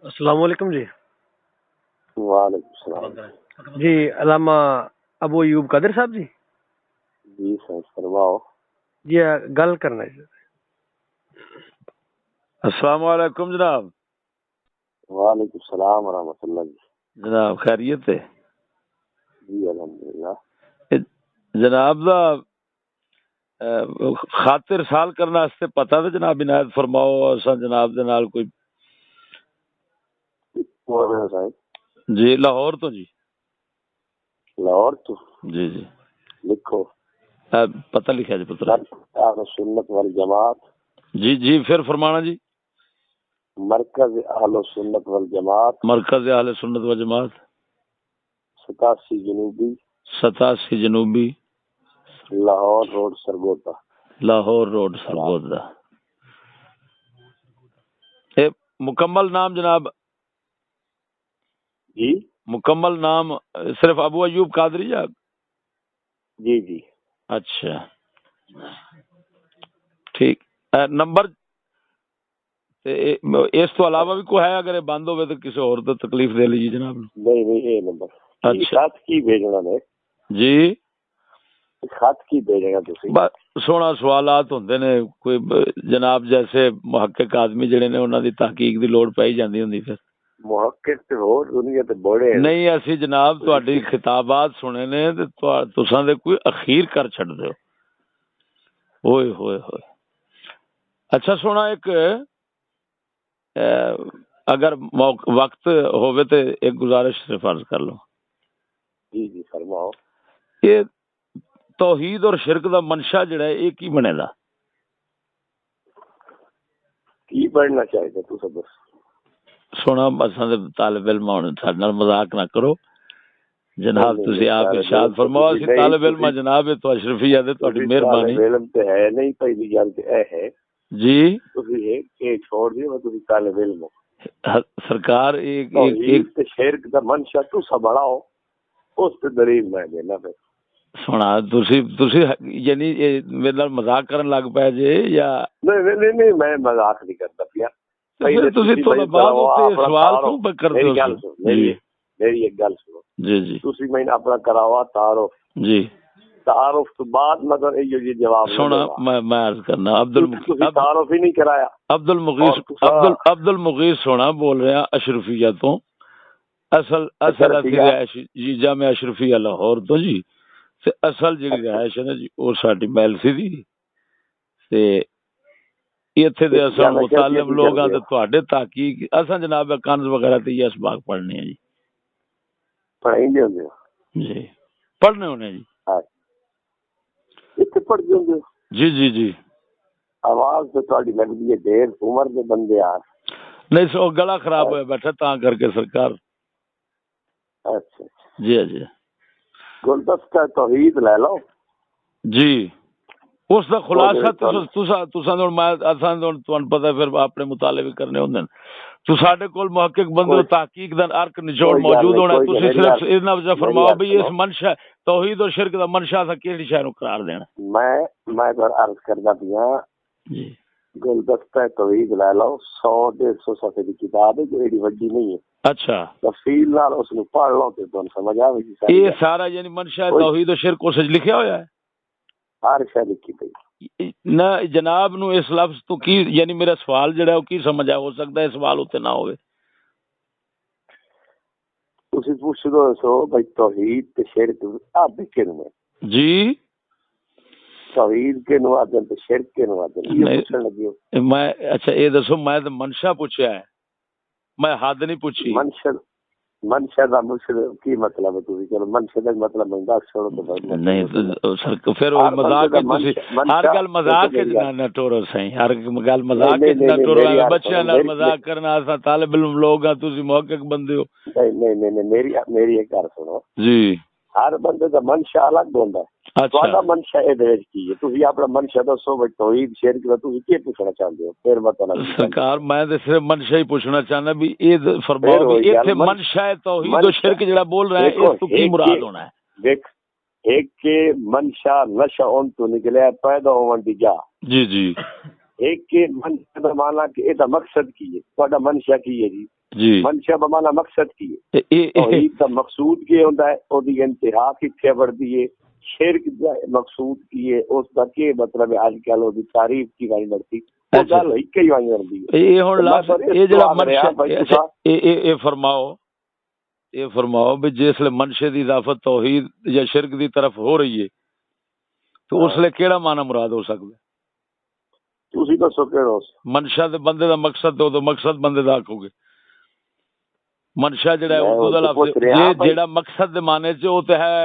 السلام علیکم جی. وعلیکم السلام. جی علامہ ابو ایوب قادر صاحب جی. جی سر فرماؤ. جی گل کرنا ہے. السلام علیکم جناب. وعلیکم السلام ورحمۃ اللہ جی. جناب خیریت ہے؟ جی الحمدللہ. جناب دا خاطر سال کرنا واسطے پتہ تے جناب عنایت فرماؤ. اساں جناب دے نال کوئی جی لاہور تو جی. لاہور تو جی جی لکھو پتہ لکھا جی پتر. اہل سنت والجماعت. جی جی پھر فرمانا جی. مرکز اہل سنت والجماعت. مرکز اہل سنت و جماعت 87 جنوبی 87 جنوبی لاہور روڈ سرگودا. لاہور روڈ سرگودا. اے مکمل نام جناب؟ جی مکمل نام صرف ابو ایوب قادری یا؟ جی جی. اچھا ٹھیک. نمبر اس تو علاوہ بھی کوئی ہے؟ اگر یہ بند ہوئے تو کسی اور تو تکلیف دے لیجیے جناب. نہیں یہ نمبر. اچھا خط کی بھیجنا نے جی خط کی بھیجنا تسی. سونا سوالات ہوندے نے کوئی جناب جیسے محقق آدمی جڑے نے انہاں دی تحقیق دی لوڑ پئی جاندی ہوندی. پھر محقق تے ہور دنیا تے بڑے نہیں اسی جناب تہاڈی خطابات سنے نے تے تساں دے کوئی اخیر کر چھڈ دیو. ہوئے ہوئے ہوئے. اچھا سونا ایک اگر وقت ہوئے تے ایک گزارش صرف عرض کر لو. جی جی فرماؤ. یہ توحید اور شرک دا منشا جڑا ہے یہ کی بنے دا؟ کی پڑھنا چاہیے تو سب بس. سونا اساں دے طالب علم ہون ساڈے نال مذاق نہ کرو جناب. تسی آپ ارشاد فرماؤ اسی طالب علم جناب تو اشرفیہ دے تہاڈی مہربانی. طالب علم تے ہے نہیں پہلی گل تے اے ہے جی تسی ایک چھوڑ دیو تسی طالب علم ہو. سرکار ایک تے شرک دا منشا تو سنبھاؤ اس تے دلیل میں دینا. پھر سونا تسی یعنی میرے نال مذاق کرن لگ پے جے یا نہیں میں مذاق نہیں کرتا پیا. پہلے تسی تو بعد سوال کیوں کرتے ہو؟ میری ایک گل سنو. جی جی تسی میں اپنا کراوا تعارف. جی تعارف تو بعد مگر یہ جواب سونا میں عرض کرنا عبد تعارف ہی نہیں کرایا. عبد المغیث سونا بول رہے ہیں اشرفیہ تو. اصل جی جامعہ اشرفیہ لاہور تو جی. اصل جی رہائش ہے نا جی وہ ساڈی میلسی دی تے ایتھے دے اصل متعلم لوگ ہیں تے تواڈے تحقیق اساں جناب کنز وغیرہ تے یہ اسباق پڑھنے ہیں جی. پڑھائیں ہوندے جی پڑھنے ہونے جی. ہاں ایتھے پڑھ ہوندے جی جی جی. آواز تے تواڈی لگدی ہے دیر عمر دے بندے آ. نہیں سو گلا خراب ہویا بیٹھا تاں کر کے سرکار. اچھا جی جی. گلدستہ توحید لے لو جی. اس دا خلاصہ تساں تانوں پتہ پھر اپنے مطالبے کرنے ہوندے تو ساڈے کول محقق بندے تحقیق دا ارک نچوڑ موجود ہونا. تسی صرف اتنا وجہ فرماؤ بھی اس منشا توحید اور شرک دا منشا تھا کیڑی شے نو قرار دینا. میں عرض کردا پیا جی. گلدستہ توحید لے لو 100-150 صفحے دی کتاب ہے جو ایڈی وڈی نہیں ہے. اچھا تفصیل نال اس نو پڑھ لو تے تانوں سمجھ آوے گی. یہ سارا یعنی منشا توحید و شرک اس وچ لکھیا ہویا ہے. ہر شے لکھی پئی نہ جناب نو اس لفظ تو کی یعنی میرا سوال جڑا ہے وہ کی سمجھ ہو سکتا ہے سوال اوتے نہ ہوئے. تسی پوچھ دو سو بھائی توحید تے شرک آپ کینو ہے جی. توحید کے نو آدم تے شرک کے نو آدم یہ پوچھن لگی ہو. میں اچھا یہ دسو میں تے منشا پوچھیا ہے میں حد نہیں پوچھی. منشا دا مشکل کی مطلب ہے تسی چلو منشا دا مطلب میں دس چھوڑو تو نہیں پھر وہ مذاق تسی ہر گل مذاق نہ ٹورو سہی ہر گل مذاق نہ ٹورو. بچیاں نال مذاق کرنا اساں طالب علم لوگ ہیں تسی محقق بندے ہو. نہیں میری ایک گل سنو جی. ہر بندے دا منشا الگ ہوندا ہے. تہاڈا منشا اے دے وچ کی ہے تسی اپنا منشا دسو بھائی توحید شرک دا تسی کی پوچھنا چاہندے ہو پھر بتانا. سرکار میں تے صرف منشا ہی پوچھنا چاہنا بھی اے فرماؤ بھی ایتھے منشا توحید و شرک جڑا بول رہے ہیں اس تو کی مراد ہونا ہے. دیکھ ایک کے منشا نشا ان تو نکلیا پیدا ہون دی جا. جی جی. ایک کے منشا دا معنی کہ اے دا مقصد کی ہے تہاڈا منشا کی ہے جی. جی منشا بمانا مقصد کی ہے، توحید دا مقصود کی ہوندا ہے، او دی انتہا کتھے بڑھدی ہے، شرک دا مقصود کی ہے، اس دا کی مطلب ہے، اج کل او دی تعریف کی وانی بڑھتی وہ گل ہی کئی وانی بڑھدی ہے۔ یہ ہن لفظ یہ جڑا منشا اے فرماؤ بھی جسلے منشے دی اضافت توحید یا شرک دی طرف ہو رہی ہے تو اس لیے کیڑا معنی مراد ہو سکدا ہے؟ تسی دسو کیڑا منشا دے بندے دا مقصد تو مقصد بندے دا آکھو گے، منشا جڑا ہے اردو دا لفظ یہ جڑا مقصد دے معنی چ او تے ہے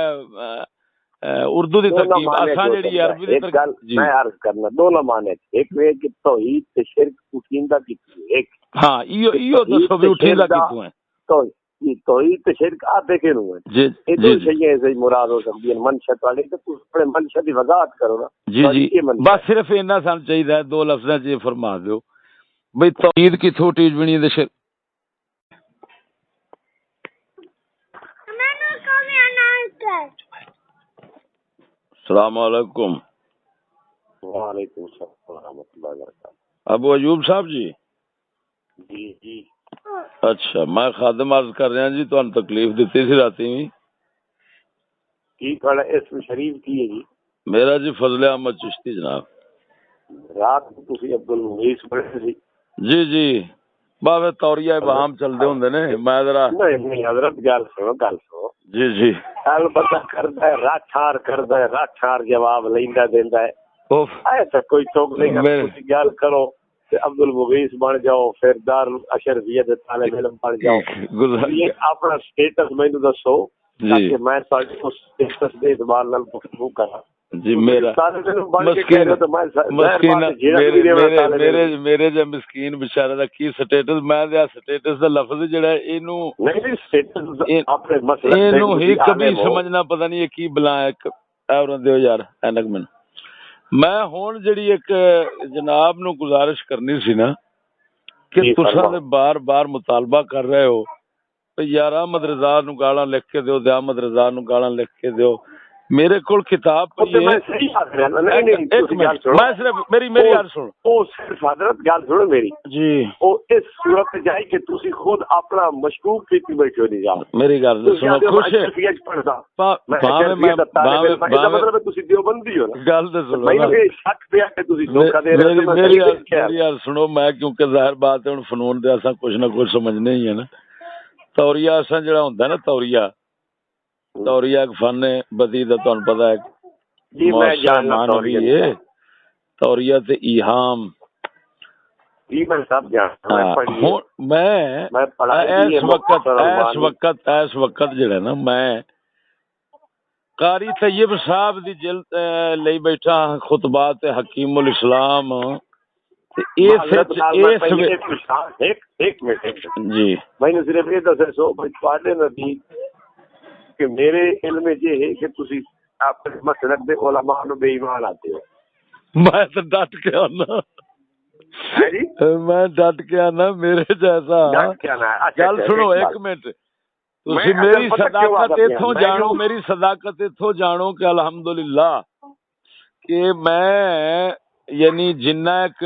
اردو دی ترکیب، اساں جڑی عربی دی ترکیب میں عرض کرنا دونوں معنی، ایک وے کہ توحید تے شرک اٹھیندا کیتی ہے، ایک ہاں ایو دسو بھی اٹھیندا کیتوں ہے توحید تے شرک آدھے کے نو ہے، یہ دو چیزیں صحیح مراد ہو سکتی ہیں۔ منشا والے تے تسی اپنے منشا دی وضاحت کرو نا۔ جی بس صرف اتنا سن چاہیے دو لفظاں چ فرما دیو بھئی توحید کی چھوٹی بنی دے شرک۔ السلام علیکم۔ وعلیکم السلام ورحمۃ اللہ وبرکاتہ۔ ابو ایوب صاحب جی؟ جی جی اچھا میں خادم عرض کر رہا جی، تانوں تکلیف دتی سی راتی میں کی کھڑا اسم شریف کی ہے جی؟ میرا جی فضل احمد چشتی جناب۔ رات کو تسی عبد المغیث پڑھے سی؟ جی جی باوے توریہ ابہام چلدے ہوندے نے، میں ذرا نہیں حضرت گل سنو جی جی البتہ کردا ہے راٹھار کردا ہے، راٹھار جواب لیندا دیندا ہے، ایسا کوئی ٹوک نہیں ہے، تسی گل کرو تے عبد المغیث بن جاؤ، پھر دار اشرفیہ دے طالب علم بن جاؤ، یہ اپنا سٹیٹس مینوں دسو تاکہ میں تہاڈے اس سٹیٹس دے اعتبار نال گفتگو کراں۔ جی میرا میرے جو مسکین بیچارے دا کی سٹیٹس، میں دے سٹیٹس دا لفظ جڑا ہے اینو اینو ہی کبھی سمجھنا پتہ نہیں کی بلا ہے۔ اور دیو یار اینک میں ہن جڑی ایک جناب نو گزارش کرنی سی نا کہ تساں دے بار بار مطالبہ کر رہے ہو یار احمد رضا نو گالاں لکھ کے دیو، احمد رضا نو گالاں لکھ کے دیو۔ میرے کول کتاب پڑھی ہے، ایک منٹ میں صرف میری عرض سن او صرف حضرت گل سنو میری جی، او اس صورت جائے کہ تسی خود اپنا مشکوک کیتی بیٹھے ہو نہیں جا میری گل سنو خوش ہے مطلب تسی دیوبندی ہو نا، گل تے سنو مینوں یہ شک پیا کہ تسی دھوکا دے رہے ہو۔ میری گل سنو، میں کیونکہ ظاہر بات ہے ہن فنون دے اساں کچھ نہ کچھ سمجھنے ہی ہے نا۔ توریہ اساں جڑا ہوندا ہے نا توریہ ایک فن بدیع دا تانوں پتہ ہے جی میں جاننا توریہ تے ایہام جی میں سب جانتا میں اس وقت جڑا نا میں قاری طیب صاحب دی جلد لئی بیٹھا خطبات حکیم الاسلام جی میں نے صرف یہ دسے سو پڑھنے نبی کہ میرے علم یہ ہے کہ تسی اپنے مسلک دے علماء نو بے ایمان آتے ہو۔ میں تو ڈٹ کے آنا، میں ڈٹ کے آنا میرے جیسا گل سنو ایک منٹ تسی میری صداقت اتھوں جانو، میری صداقت اتھوں جانو کہ الحمدللہ کہ میں یعنی جنہ ایک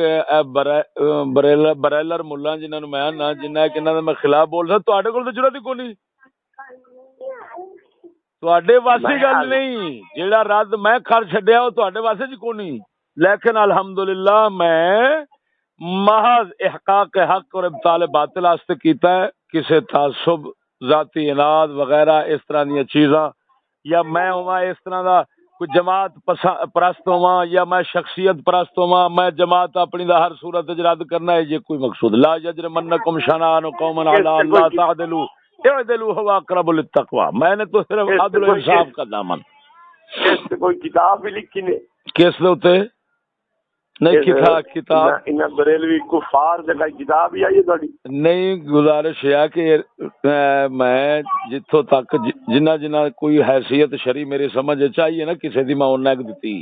بریلر ملا جنہاں نوں میں آنا جنہ ایک انہاں دا میں خلاف بول رہا تواڈے کول تے جرات ہی کوئی نہیں، تواڈے واسطے گل نہیں، جیڑا رد میں کر چھڈیا او تواڈے واسطے جی کوئی نہیں، لیکن الحمدللہ میں محض احقاق حق اور ابطال باطل واسطے کیتا ہے، کسے تعصب ذاتی اناد وغیرہ اس طرح دی چیزاں یا میں ہوا اس طرح دا کوئی جماعت پرست ہوا یا میں شخصیت پرست ہوا، میں جماعت اپنی دا ہر صورت وچ رد کرنا ہے، یہ کوئی مقصود لا یجرمنکم شنآن قوم علی اللہ تعدلوا اعدلوا هو اقرب للتقوی، میں نے تو صرف عدل و انصاف کا دامن۔ اس کوئی کتاب بھی لکھی نے کس دے اوتے نہیں کتاب انہاں بریلوی کفار دے کتاب ہی آئی تہاڈی نہیں، گزارش ہے کہ میں جتھوں تک جنہ کوئی حیثیت شرعی میری سمجھ چاہیے نا کسی دی میں انہاں دتی،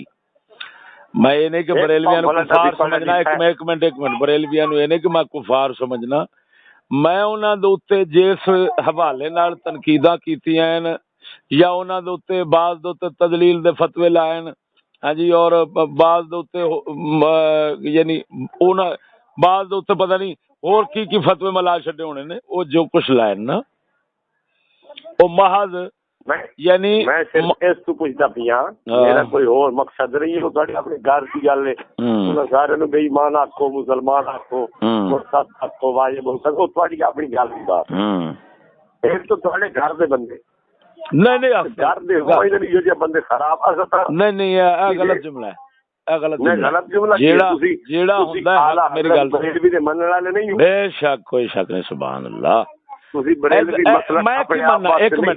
میں یہ نہیں کہ بریلویاں نو کفار سمجھنا، ایک منٹ بریلویاں نو یہ نہیں کہ میں کفار سمجھنا، میں انہاں دے اوتے جس حوالے نال تنقیداں کیتیاں ہیں یا انہاں دے اوتے بعض دے اوتے تدلیل دے فتوی لائے ہاں جی، اور بعض دے اوتے یعنی انہاں بعض دے اوتے پتہ نہیں اور کی فتوے میں لا چھڈے ہونے نے وہ جو کچھ لائے نا وہ محض یعنی میں صرف اس تو پوچھتا پیا میرا کوئی اور مقصد نہیں ہے تھوڑی اپنے گھر کی گل ہے انہاں سارے نو بے ایمان آکھو مسلمان آکھو مرتد آکھو واجب ہو سکو تھوڑی اپنی گل کی بات ایک تو تھوڑے گھر دے بندے نہیں گھر دے ہوئے نہیں جو جے بندے خراب نہیں یہ غلط جملہ ہے غلط جملہ جیڑا ہوندا ہے میری گل بھی تے منن والے نہیں ہو بے شک کوئی شک نہیں سبحان اللہ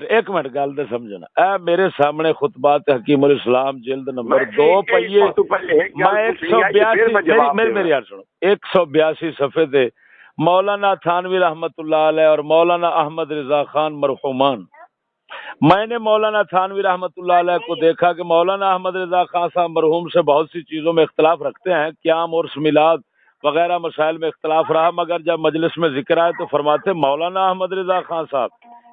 ایک منٹ گل تو سمجھنا اے میرے سامنے خطبات حکیم الاسلام جلد نمبر 2 پئیے میں 182 میری یار سنو 182 صفحے تے مولانا تھانوی رحمت اللہ علیہ اور مولانا احمد رضا خان مرحومان میں نے مولانا تھانوی رحمت اللہ علیہ کو دیکھا کہ مولانا احمد رضا خان صاحب مرحوم سے بہت سی چیزوں میں اختلاف رکھتے ہیں قیام اور میلاد وغیرہ مسائل میں اختلاف رہا مگر جب مجلس میں ذکر آئے تو فرماتے مولانا احمد رضا خان صاحب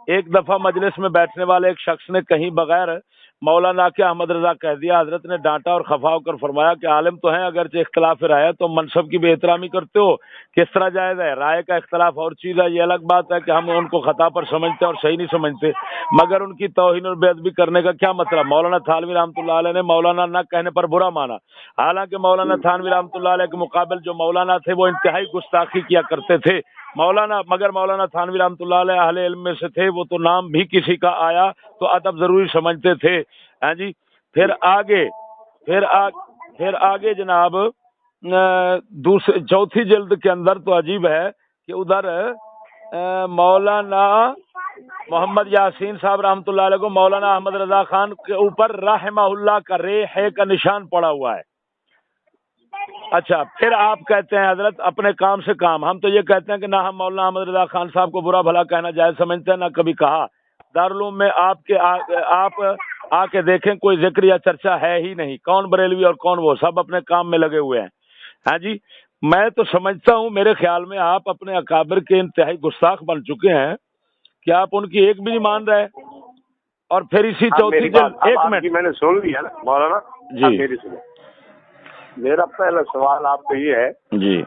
ایک دفعہ مجلس میں بیٹھنے والے ایک شخص نے کہیں بغیر مولانا کے احمد رضا کہہ دیا حضرت نے ڈانٹا اور خفا ہو کر فرمایا کہ عالم تو ہیں اگرچہ اختلاف رائے تو منصب کی بے احترامی کرتے ہو کس طرح جائز ہے رائے کا اختلاف اور چیز ہے یہ الگ بات ہے کہ ہم ان کو خطا پر سمجھتے اور صحیح نہیں سمجھتے مگر ان کی توہین اور بے ادبی کرنے کا کیا مطلب مولانا تھانوی رحمۃ اللہ علیہ نے مولانا نہ کہنے پر برا مانا حالانکہ مولانا تھانوی رحمۃ اللہ علیہ کے مقابل جو مولانا تھے وہ انتہائی گستاخی کیا کرتے تھے مگر مولانا تھانوی رحمۃ اللہ علیہ اہل علم میں سے تھے وہ تو نام بھی کسی کا آیا تو ادب ضروری سمجھتے تھے ہاں جی پھر آگے جناب چوتھی جلد کے اندر تو عجیب ہے کہ ادھر مولانا محمد یاسین صاحب رحمۃ اللہ علیہ کو مولانا احمد رضا خان کے اوپر رحمہ اللہ کا ہے کا نشان پڑا ہوا ہے اچھا پھر آپ کہتے ہیں حضرت اپنے کام سے کام ہم تو یہ کہتے ہیں کہ نہ ہم مولانا احمد رضا خان صاحب کو برا بھلا کہنا جائز سمجھتے ہیں نہ کبھی کہا دارالعلوم میں آپ آ کے دیکھیں کوئی ذکر یا چرچا ہے ہی نہیں کون بریلوی اور کون وہ سب اپنے کام میں لگے ہوئے ہیں ہاں جی میں تو سمجھتا ہوں میرے خیال میں آپ اپنے اکابر کے انتہائی گستاخ بن چکے ہیں کہ آپ ان کی ایک بھی نہیں مان رہے اور پھر اسی چوتھی جلد ایک منٹ میں نے سن لیا نا مولانا جی میری سنو میرا پہلا سوال آپ کو یہ ہے جی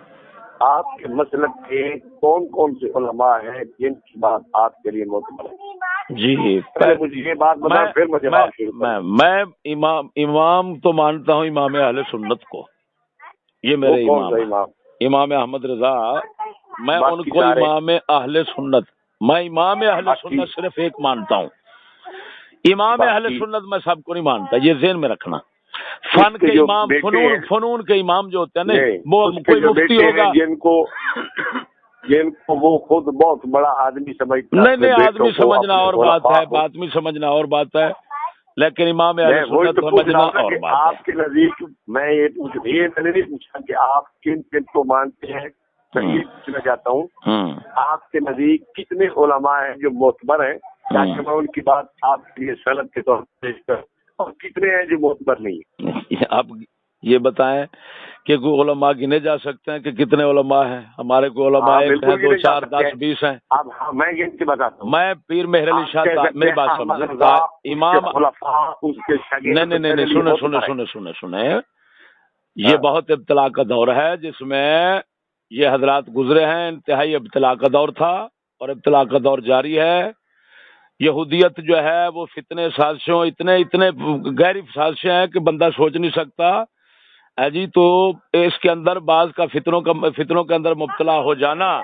آپ کے مسلک کے کون کون سے علماء ہیں جن کی بات آپ کے لیے معتبر ہے جی پہلے مجھے یہ بات بتا پھر مجھے بات شروع میں امام تو مانتا ہوں امام اہل سنت کو یہ میرے امام احمد رضا میں ان کو امام اہل سنت میں امام اہل سنت صرف ایک مانتا ہوں امام اہل سنت میں سب کو نہیں مانتا یہ ذہن میں رکھنا فن کے امام فنون کے امام جو ہوتے ہیں نا وہ کوئی مفتی ہوگا جن کو وہ خود بہت بڑا آدمی سمجھتا نہیں آدمی سمجھنا اور بات ہے آدمی سمجھنا اور بات ہے لیکن امام اہل سنت سمجھنا اور بات ہے آپ کے نزدیک میں یہ نہیں پوچھا کہ آپ کن کن کو مانتے ہیں میں یہ پوچھنا چاہتا ہوں آپ کے نزدیک کتنے علماء ہیں جو معتبر ہیں تاکہ میں ان کی بات آپ کے لیے سند کے طور پر پیش کروں اور کتنے ہیں جو معتبر نہیں ہیں آپ یہ بتائیں کہ کوئی علماء گنے جا سکتے ہیں کہ کتنے علماء ہیں ہمارے کو علماء ایک ہیں 2 4 10 20 ہیں اب میں گن کے بتاتا ہوں میں پیر مہر علی شاہ میری بات سمجھ امام نہیں سنیں یہ بہت ابتلا کا دور ہے جس میں یہ حضرات گزرے ہیں انتہائی ابتلا کا دور تھا اور ابتلا کا دور جاری ہے یہودیت جو ہے وہ فتنے سازشوں اتنے گہری سازشیں ہیں کہ بندہ سوچ نہیں سکتا جی تو اس کے اندر بعض کا فتنوں کے اندر مبتلا ہو جانا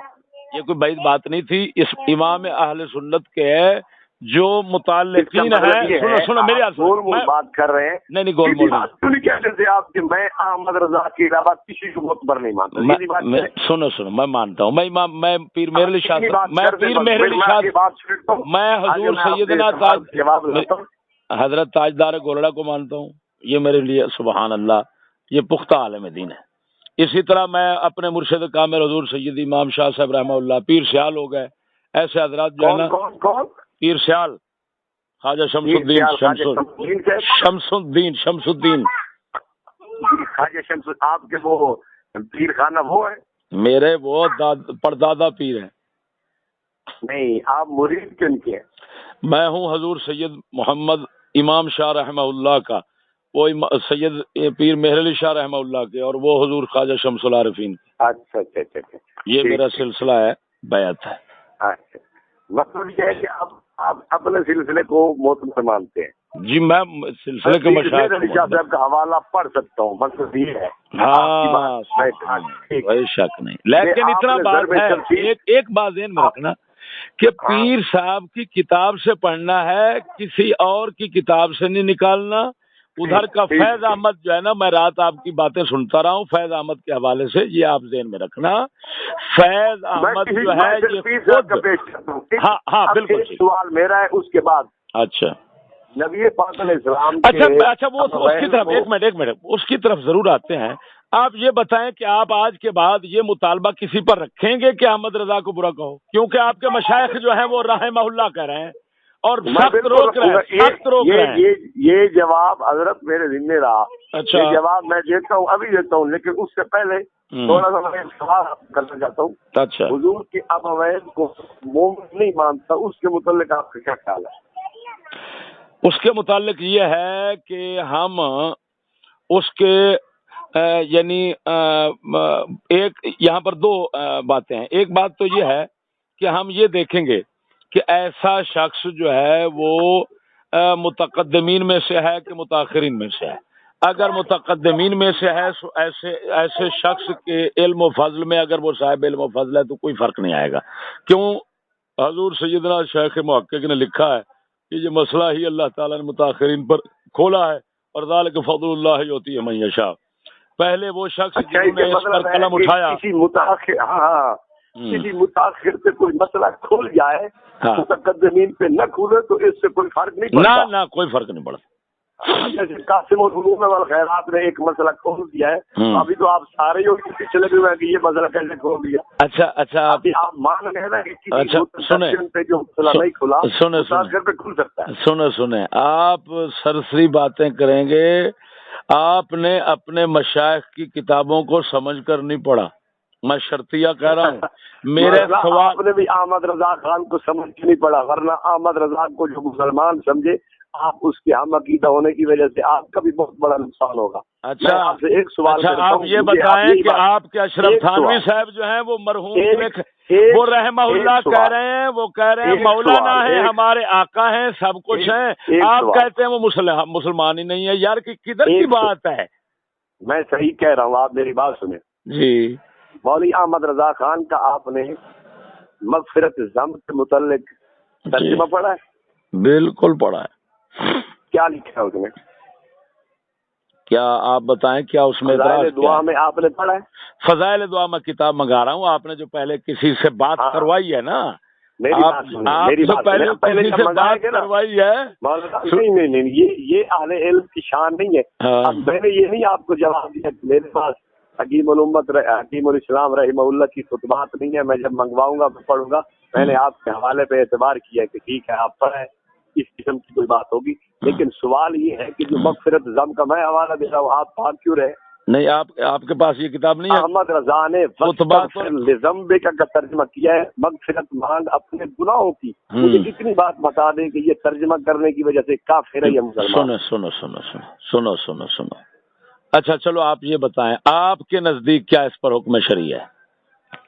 یہ کوئی بعید بات نہیں تھی اس امام اہل سنت کے جو متعلقین ہیں سنو میری بات کر رہے ہیں نہیں گول مول آپ کے میں احمد رضا کے علاوہ کسی کو معتبر نہیں مانتا سنو میں مانتا ہوں میں پیر مہر علی شاہ میں حضور سیدنا حضرت تاجدار گولڑا کو مانتا ہوں یہ میرے لیے سبحان اللہ یہ پختہ عالم دین ہے اسی طرح میں اپنے مرشد کامل حضور سید امام شاہ صاحب رحمہ اللہ پیر سیال ہو گئے ایسے حضرات جو ہے نا پیر سیال خواجہ شمس الدین خواجہ شمس آپ کے وہ پیر خانہ وہ ہے میرے وہ پردادا پیر ہیں نہیں آپ مرید کن کے میں ہوں حضور سید محمد امام شاہ رحمہ اللہ کا وہی سید پیر مہر علی شاہ رحمہ اللہ کے اور وہ حضور خواجہ شمس العارفین کے. اچھا اچھا اچھا اچھا. یہ میرا سلسلہ ہے بیعت ہے. اچھا مطلب یہ ہے کہ آپ اپنے سلسلے کو معتبر مانتے ہیں؟ جی میں سلسلے کے مشاہد شاہ صاحب کا حوالہ پڑھ سکتا ہوں، مطلب یہ ہے. ہاں کوئی شک نہیں، لیکن اتنا بات ہے، ایک بات ذہن میں رکھنا کہ پیر صاحب کی کتاب سے پڑھنا ہے، کسی اور کی کتاب سے نہیں نکالنا. ادھر کا فیض احمد جو ہے نا، میں رات آپ کی باتیں سنتا رہا ہوں فیض احمد کے حوالے سے، یہ آپ ذہن میں رکھنا. فیض احمد جو ہے یہ ہاں بالکل سوال میرا ہے اس کے بعد. اچھا نبی پاک علیہ السلام اچھا وہ اس کی طرف ایک منٹ اس کی طرف ضرور آتے ہیں. آپ یہ بتائیں کہ آپ آج کے بعد یہ مطالبہ کسی پر رکھیں گے کہ احمد رضا کو برا کہو؟ کیونکہ آپ کے مشائخ جو ہیں وہ رحمہ اللہ کہہ رہے ہیں اور سخت روک رہے ہیں. یہ جواب حضرت میرے ذمہ رہا. اچھا یہ جواب میں دیتا ہوں، ابھی دیتا ہوں، لیکن اس سے پہلے تھوڑا سا میں سوال کرنا چاہتا ہوں. اچھا حضور کی اب اویس کو مومن نہیں مانتا، اس کے متعلق آپ کا کیا خیال ہے؟ اس کے متعلق یہ ہے کہ ہم اس کے یعنی ایک یہاں پر دو باتیں ہیں. ایک بات تو یہ ہے کہ ہم یہ دیکھیں گے کہ ایسا شخص جو ہے وہ متقدمین میں سے ہے کہ متاخرین میں سے ہے. اگر متقدمین میں سے ہے ایسے شخص کے علم و فضل میں اگر وہ صاحب علم و فضل ہے تو کوئی فرق نہیں آئے گا. کیوں؟ حضور سیدنا شیخ محقق نے لکھا ہے کہ یہ مسئلہ ہی اللہ تعالیٰ نے متاخرین پر کھولا ہے، اور ذالک فضل اللہ یؤتی من یشاء. پہلے وہ شخص جنہوں نے اس پر قلم اٹھایا، کسی متاخر سے کوئی مسئلہ کھول جائے، متقدمین پہ نہ کھولے تو اس سے کوئی فرق نہیں پڑتا. نہ کوئی فرق نہیں پڑتا. جیسے قاسم العلوم والخیرات نے ایک مسئلہ کھول دیا ہے، ابھی تو آپ سارے ہی پیچھے لگے ہوئے ہیں کہ یہ مسئلہ کیسے کھول دیا. اچھا آپ مان رہے ہیں نا کہ کسی متقدم پہ جو مسئلہ نہیں کھلا متاخر پہ کھل سکتا ہے. سنیں آپ سرسری باتیں کریں گے. آپ نے اپنے مشائخ کی کتابوں کو سمجھ کر نہیں پڑھا. میں شرطیہ کہہ رہا ہوں. میرے سوال آپ نے بھی احمد رضا خان کو سمجھ کے نہیں پڑھا، ورنہ احمد رضا کو جو مسلمان سمجھے آپ اس کے ہم عقیدہ ہونے کی وجہ سے آپ کا بھی بہت بڑا نقصان ہوگا. اچھا آپ سے ایک سوال آپ یہ بتائیں کہ آپ کے اشرف تھانوی صاحب جو ہیں وہ مرحوم وہ رحمہ اللہ کہہ رہے ہیں، وہ کہہ رہے ہیں مولانا ہیں، ہمارے آقا ہیں، سب کچھ ہیں. آپ کہتے ہیں وہ مسلمان ہی نہیں ہے. یار کدھر کی بات ہے؟ میں صحیح کہہ رہا ہوں، آپ میری بات سنیں. جی مولوی احمد رضا خان کا آپ نے مغفرت ذنب کے متعلق ترجمہ پڑھا ہے؟ بالکل پڑھا ہے. کیا لکھا ہے اس میں؟ کیا آپ بتائیں کیا اس میں فضائل دعا میں آپ نے پڑھا ہے؟ فضائل دعا میں کتاب منگا رہا ہوں. آپ نے جو پہلے کسی سے بات کروائی ہے نا، آپ جو پہلے کسی سے بات کروائی ہے، نہیں یہ اہل علم کی شان نہیں ہے. میں نے یہ نہیں آپ کو جواب دیا کہ میرے پاس حکیم الامت حکیم الاسلام رحمہ اللہ کی خطبات نہیں ہے، میں جب منگواؤں گا میں پڑھوں گا. میں نے آپ کے حوالے پہ اعتبار کیا کہ ٹھیک ہے آپ پڑھیں، اس قسم کی کوئی بات ہوگی. لیکن سوال یہ ہے کہ جو مغفرت ذنب کا میں حوالہ دے رہا ہوں آپ پاک کیوں رہے؟ نہیں آپ کے پاس یہ کتاب نہیں ہے؟ احمد رضا نے ذنب کا ترجمہ کیا ہے، مغفرت مانگ اپنے گناہوں کی. مجھے اتنی بات بتا دیں کہ یہ ترجمہ کرنے کی وجہ سے کافر ہے یہ مسلمان. سنو. اچھا چلو آپ یہ بتائیں آپ کے نزدیک کیا اس پر حکم شرعی ہے؟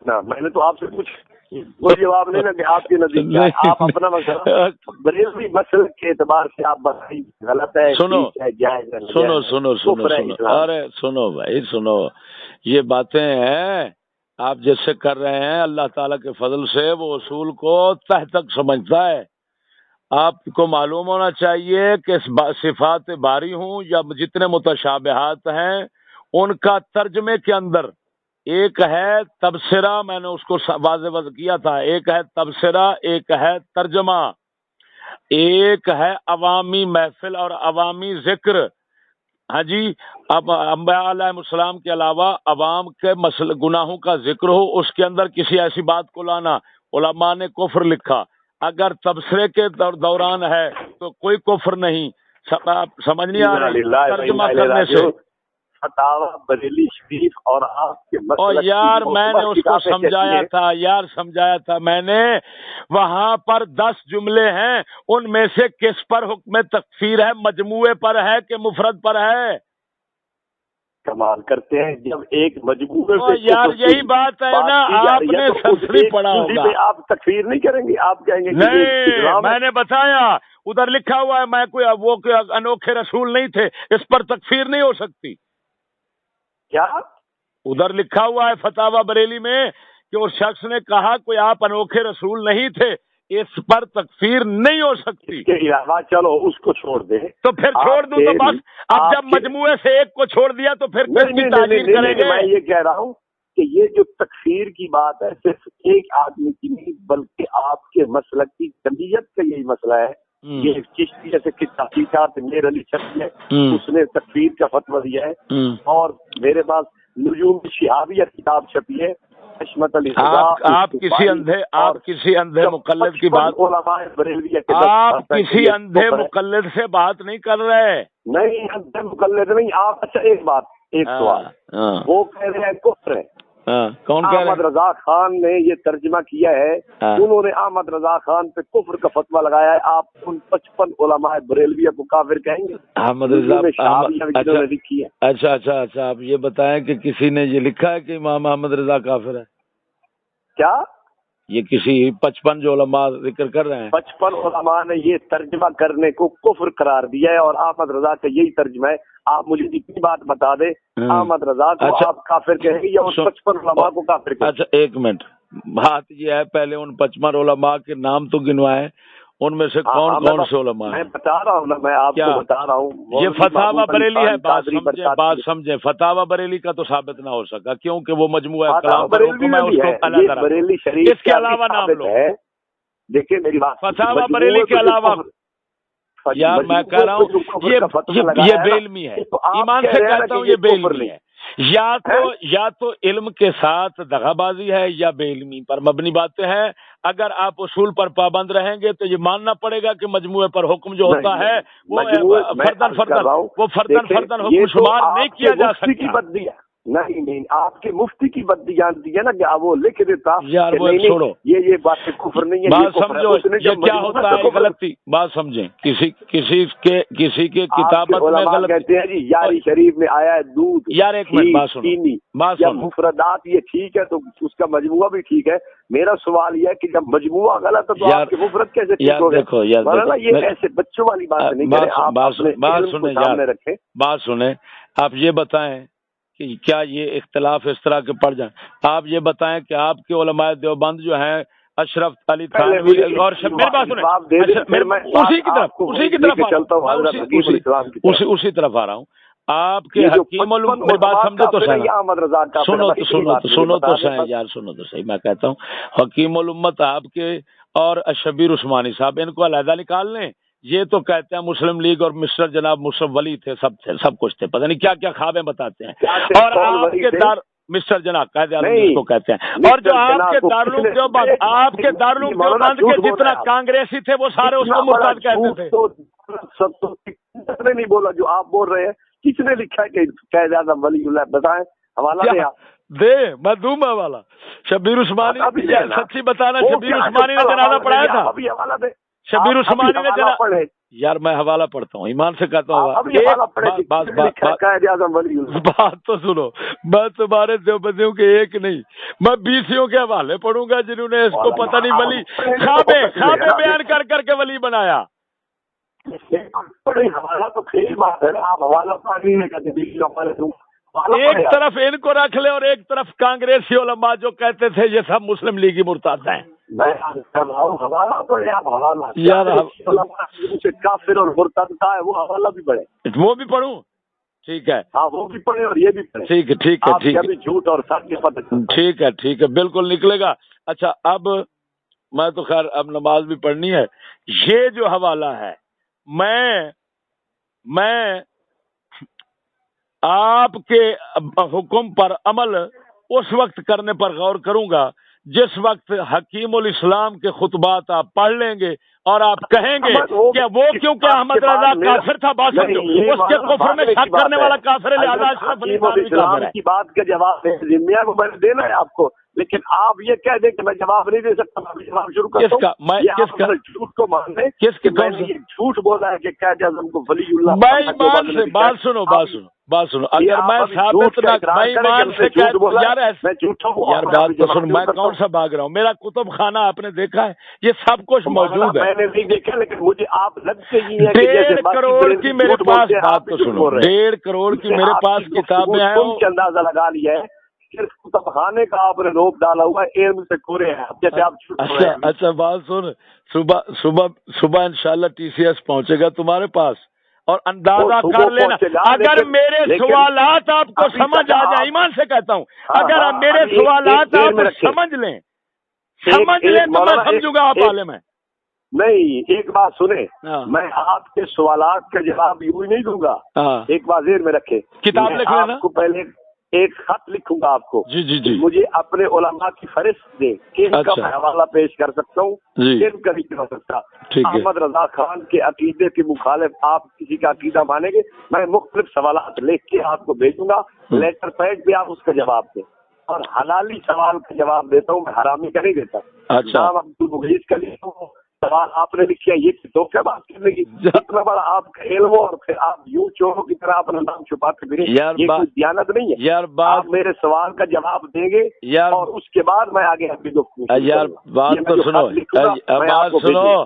نہ میں نے تو آپ سے کچھ کوئی جواب نہیں نا کہ آپ کے نزدیک کیا ہے. آپ اپنا مسئلہ بریلوی مسئلے کے اعتبار سے آپ بتائیے غلط ہے سنو ارے سنو یہ باتیں ہیں آپ جیسے کر رہے ہیں. اللہ تعالیٰ کے فضل سے وہ اصول کو تہ تک سمجھتا ہے. آپ کو معلوم ہونا چاہیے کہ صفات باری ہوں یا جتنے متشابہات ہیں ان کا ترجمے کے اندر ایک ہے تبصرہ، میں نے اس کو واضح کیا تھا، ایک ہے تبصرہ، ایک ہے ترجمہ، ایک ہے عوامی محفل اور عوامی ذکر. ہاں جی، اب انبیاء علیہ السلام کے علاوہ عوام کے گناہوں کا ذکر ہو، اس کے اندر کسی ایسی بات کو لانا. علماء نے کفر لکھا. اگر تبصرے کے دوران ہے تو کوئی کفر نہیں. سمجھ نہیں آ رہی ترجمہ کرنے سے. فتاوا بریلی شریف اور آپ کے اور یار میں نے اس کو سمجھایا تھا میں نے، وہاں پر 10 جملے ہیں، ان میں سے کس پر حکم تکفیر ہے، مجموعے پر ہے کہ مفرد پر ہے؟ کمال کرتے ہیں، جب ایک مجموعے سے یار یہی بات ہے نا، آپ نے سنسری پڑھا ہوگا، آپ تکفیر نہیں کریں گے، آپ کہیں گے نہیں میں نے بتایا ادھر لکھا ہوا ہے، میں کوئی وہ انوکھے رسول نہیں تھے، اس پر تکفیر نہیں ہو سکتی۔ کیا ادھر لکھا ہوا ہے فتاوا بریلی میں کہ اس شخص نے کہا کوئی آپ انوکھے رسول نہیں تھے، اس پر تکفیر نہیں ہو سکتی۔ اس کے علاوہ چلو اس کو چھوڑ دیں، تو پھر چھوڑ دوں تو بس، اب جب مجموعے سے ایک کو چھوڑ دیا تو پھر کس کی تعریف کریں گے؟ میں یہ کہہ رہا ہوں کہ یہ جو تکفیر کی بات ہے صرف ایک آدمی کی نہیں، بلکہ آپ کے مسلک کی جمعیت کا یہی مسئلہ ہے۔ یہ چشتی جیسے کہ تحقیقات میر علی چھپی ہے، اس نے تکفیر کا فتویٰ دیا ہے، اور میرے پاس نجوم شہابیہ کتاب چھپی ہے، حشمت علی آپ کسی اندھے مقلد کی بات، آپ کسی اندھے مقلد سے بات نہیں کر رہے۔ نہیں اندھے مقلد نہیں آپ۔ اچھا ایک بات، ایک سوال، وہ کہہ رہے ہیں کفر ہے، کون کہہ رہے ہیں؟ احمد رضا خان نے یہ ترجمہ کیا ہے، انہوں نے احمد رضا خان پہ کفر کا فتویٰ لگایا ہے، آپ ان 55 علماء بریلویہ کو کافر کہیں گے؟ احمد رضا لکھی ہے۔ اچھا آپ یہ بتائیں کہ کسی نے یہ لکھا ہے کہ امام احمد رضا کافر ہے؟ کیا یہ کسی 55 جو علماء ذکر کر رہے ہیں، 55 علماء نے یہ ترجمہ کرنے کو کفر قرار دیا ہے، اور احمد رضا کا یہی ترجمہ ہے۔ آپ مجھے اتنی بات بتا دیں، احمد رضا کو آپ کافر کہیں گے یا ان 55 علماء کو کافر کہیں گے؟ اچھا ایک منٹ، بات یہ ہے پہلے ان 55 علماء کے نام تو گنوائے، ان میں سے کون کون سے علماء ہیں؟ میں بتا رہا ہوں نا، میں آپ کو بتا رہا ہوں، یہ فتاوا بریلی ہے، بات سمجھیں، فتاوا بریلی کا تو ثابت نہ ہو سکا کیونکہ وہ مجموعہ کلام پر حکم ہے، اس کو علیحدہ بریلی شریف اس کے علاوہ نام لو۔ دیکھیے میری بات، فتاوا بریلی کے علاوہ یار میں کہہ رہا ہوں یہ بے علمی ہے، ایمان سے کہتا ہوں یہ بے علمی ہے، یا تو علم کے ساتھ دغا بازی ہے یا بے علمی پر مبنی باتیں ہیں۔ اگر آپ اصول پر پابند رہیں گے تو یہ ماننا پڑے گا کہ مجموعے پر حکم جو ہوتا ہے وہ فردن حکم شمار نہیں کیا جا سکتا۔ نہیں آپ کے مفتی کی بدی جانتی ہے نا کہ وہ لکھ دیتا یار، وہ چھوڑو، یہ بات کفر نہیں ہے، بات سمجھو یہ کیا ہوتا ہے غلطی، بات سمجھیں، کسی کے کتابت میں غلطی کہتے ہیں جی یاری شریف میں آیا ہے دودھ، یار ایک منٹ بات سنو، مفردات یہ ٹھیک ہے تو اس کا مجموعہ بھی ٹھیک ہے۔ میرا سوال یہ ہے کہ جب مجموعہ غلط ہے تو آپ کے مفرد کیسے ٹھیک ہو گئے؟ یہ ایسے بچوں والی بات نہیں کریں، آپ سامنے رکھیں۔ بات سنیں، آپ یہ بتائیں کہ کیا یہ اختلاف اس طرح کے پڑ جائیں؟ آپ یہ بتائیں کہ آپ کے علماء دیوبند جو ہیں اشرف علی تھانوی اور میری بات سنیں، اسی طرف آ رہا ہوں، آپ کے حکیم میری بات سمجھے تو سنو تو صحیح یار، سنو تو صحیح، میں کہتا ہوں حکیم الامت آپ کے اور شبیر عثمانی صاحب ان کو علیحدہ نکال لیں۔ یہ تو کہتے ہیں مسلم لیگ اور مسٹر جناب مصطفی ولی تھے، سب کچھ تھے، پتہ نہیں کیا کیا خوابیں بتاتے ہیں، اور آپ کے مسٹر جناب قائد اعظم جس کو کہتے ہیں، اور جو آپ کے دارالعلوم دیوبند، آپ کے دارالعلوم دیوبند کے جتنا کانگریسی تھے وہ سارے اس کو مرتد کہتے تھے۔ نہیں بولا جو آپ بول رہے ہیں، کس نے لکھا ہے کہ قائد اعظم ولی اللہ؟ بتائیں، حوالہ دے، میں دوں حوالہ۔ شبیر عثمانی، سچی بتانا، شبیر عثمانی نے جنازہ پڑھایا تھا؟ ابھی حوالہ دے۔ شبیر عثمانی نے جنازہ، یار میں حوالہ پڑھتا ہوں، ایمان سے کہتا ہوں، بات تو سنو، میں تمہارے دیوبندیوں کے ایک نہیں، میں 20 کے حوالے پڑھوں گا جنہوں نے اس کو پتہ نہیں ولی خوابے بیان کر کے ولی بنایا۔ ایک طرف ان کو رکھ لے اور ایک طرف کانگریسی علماء جو کہتے تھے یہ سب مسلم لیگی مرتد ہیں۔ یار کافر اور مرتد کا ہے وہ حوالہ بھی پڑھے، وہ بھی پڑھوں؟ ٹھیک ہے، ہاں وہ بھی پڑھے اور یہ بھی پڑھے۔ ٹھیک ہے جھوٹ اور سچ کے پتہ، ٹھیک ہے بالکل نکلے گا۔ اچھا اب میں تو خیر اب نماز بھی پڑھنی ہے، یہ جو حوالہ ہے میں آپ کے حکم پر عمل اس وقت کرنے پر غور کروں گا جس وقت حکیم الاسلام کے خطبات آپ پڑھ لیں گے اور آپ کہیں گے کہ وہ کیونکہ احمد رضا کافر تھا، بات سمجھو، اس کے کفر میں شک کرنے والا کافر ہے، لہذا اشرف علی اسلام کی بات کا جواب ذمہ کو میں نے دینا ہے آپ کو، لیکن آپ یہ کہہ دیں کہ میں جواب نہیں دے سکتا، میں جواب شروع کرتا ہوں۔ کس کا جھوٹ کو مان لیں، کس کے جھوٹ بولا ہے کہ قائد اعظم کو ولی اللہ، بات سنو، اگر میں ثابت نہ میں ایمان سے یار بات تو سن، میں کون سا بھاگ رہا ہوں؟ میرا کتب خانہ آپ نے دیکھا ہے، یہ سب کچھ موجود ہے، میں نے نہیں دیکھا، لیکن مجھے آپ لگتے ہی ہیں 1.5 کروڑ کی میرے پاس، بات تو سنو، 1.5 کروڑ کی میرے پاس کتابیں ہیں، اندازہ لگا لیا ہے، صرف کتب خانے کا آپ نے روپ ڈالا ہوا ہے، علم سے کورے ہیں جیسے آپ۔ اچھا بات سن، صبح انشاءاللہ ٹی سی ایس پہنچے گا تمہارے پاس، اور اندازہ کر لینا، اگر میرے سوالات آپ کو سمجھ آ جائیں، ایمان سے کہتا ہوں، اگر میرے سوالات آپ سمجھ لیں تو میں سمجھوں گا آپ عالم ہیں۔ نہیں، ایک بات سنیں، میں آپ کے سوالات کا جواب یوں ہی نہیں دوں گا، ایک بات ذہن میں رکھے، کتاب لکھ لینا، آپ کو پہلے ایک خط لکھوں گا آپ کو، جی مجھے اپنے علماء کی فہرست دیں، کن کا میں حوالہ پیش کر سکتا ہوں، کن کا نہیں کر سکتا۔ احمد رضا خان کے عقیدے کے مخالف آپ کسی کا عقیدہ مانیں گے، میں مختلف سوالات لکھ کے آپ کو بھیجوں گا، لیٹر پیڈ پہ آپ اس کا جواب دیں، اور حلالی سوال کا جواب دیتا ہوں، میں حرامی کا نہیں دیتا۔ نام عبد المغیث کا لکھتا ہوں، سوال آپ نے لکھا، یہ تو کیا بات کرنے کی، اتنا بڑا آپ کا علم ہو اور پھر آپ یوں چوروں کی طرح اپنا نام چھپاتے پھریں، یہ کوئی دیانت نہیں ہے۔ آپ میرے سوال کا جواب دیں گے اور اس کے بعد میں آگے اپنی گفتگو۔ یار بات تو سنو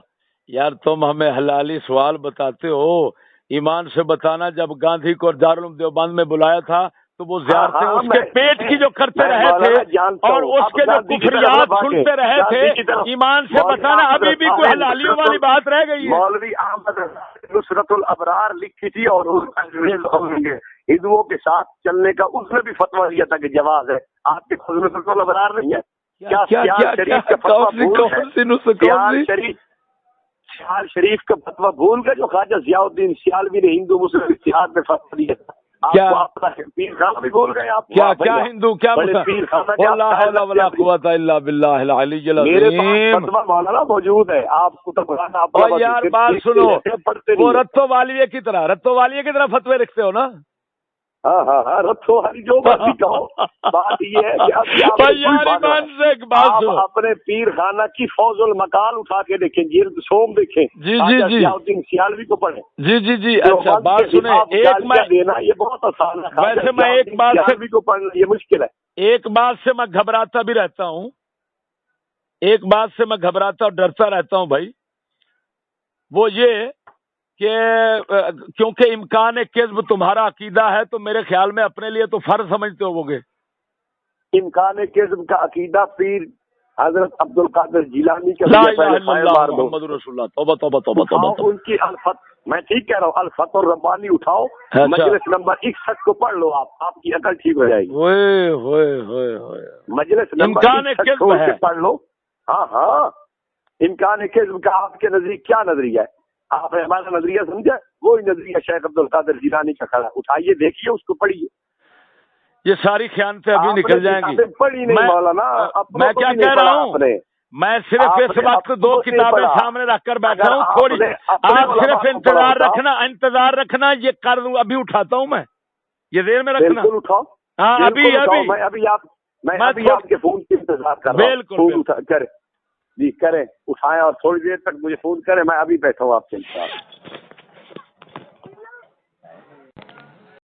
یار، تم ہمیں حلالی سوال بتاتے ہو، ایمان سے بتانا، جب گاندھی کو دارالعلوم دیوبند میں بلایا تھا تو وہ زیارتیں اس کے پیٹ کی جو کرتے رہے تھے اور اس کے جو کفریات سنتے رہے تھے، ایمان سے بتانا ابھی بھی کوئی حلالیوں والی بات رہ گئی ہے؟ مولوی احمد نصرت الابرار لکھی تھی، اور ہندوؤں کے ساتھ چلنے کا اس نے بھی فتویٰ دیا تھا کہ جواز ہے، آپ کے نصرت الابرار نہیں ہے کیا؟ سیال شریف کا فتویٰ بھول گئے جو خواجہ ضیاء الدین سیالوی نے ہندو مسلم اتحاد میں فتویٰ دیا تھا؟ کیا پیر خانہ بھی بول گئے آپ؟ کیا ہندو کیا لا حول ولا قوت الا باللہ العلی العظیم؟ میرے پاس فتویٰ مولانا موجود ہے، آپ کو تو یار بات سنو، وہ رتو والیے کی طرح فتوے رکھتے ہو نا؟ ہاں رتھو والی جو مرضی کہو، بات یہ ہے کہ آپ اپنے پیر خانہ کی فوز المقال اٹھا کے دیکھیں، جلد سوم دیکھیں، جی سیالوی کو پڑھیں۔ جی اچھا بات سنیں، ایک میں دینا یہ بہت آسان ہے، ویسے میں ایک بات سے کو پڑھنا یہ مشکل ہے، ایک بات سے میں گھبراتا بھی رہتا ہوں، ایک بات سے میں گھبراتا اور ڈرتا رہتا ہوں بھائی، وہ یہ کہ کیونکہ امکان کذب تمہارا عقیدہ ہے تو میرے خیال میں اپنے لیے تو فرض سمجھتے ہو گے۔ امکان کذب کا عقیدہ پیر حضرت عبد القادر جیلانی کا، لا الہ الا اللہ محمد رسول اللہ، توبہ توبہ توبہ توبہ، ان کی الفت، میں ٹھیک کہہ رہا ہوں، الفت الربانی اٹھاؤ، مجلس نمبر 61 کو پڑھ لو، آپ کی عقل ٹھیک ہو جائے گی۔ مجلس نمبر 61 کو پڑھ لو۔ ہاں امکان کذب کا آپ کے نزدیک کیا نظریہ ہے؟ آپ نے ہمارا نظریہ سمجھا؟ وہی نظریہ شیخ عبد القادر جیلانی کا کھڑا، اٹھائیے دیکھیے، اس کو پڑھیے، یہ ساری خیانتیں ابھی نکل جائیں گی۔ پڑھی نہیں مولانا، میں کیا کہہ رہا ہوں، میں صرف اس وقت 2 کتابیں سامنے رکھ کر بیٹھا ہوں، تھوڑی آپ صرف انتظار رکھنا، یہ کر ابھی اٹھاتا ہوں میں، یہ دیر میں رکھنا۔ اٹھاؤ، ہاں ابھی آپ کے فون کی انتظار کر رہا ہوں، بالکل کریں، جی کریں، اٹھائیں اور تھوڑی دیر تک مجھے فون کریں، میں ابھی بیٹھا ہوں آپ کے انتظار۔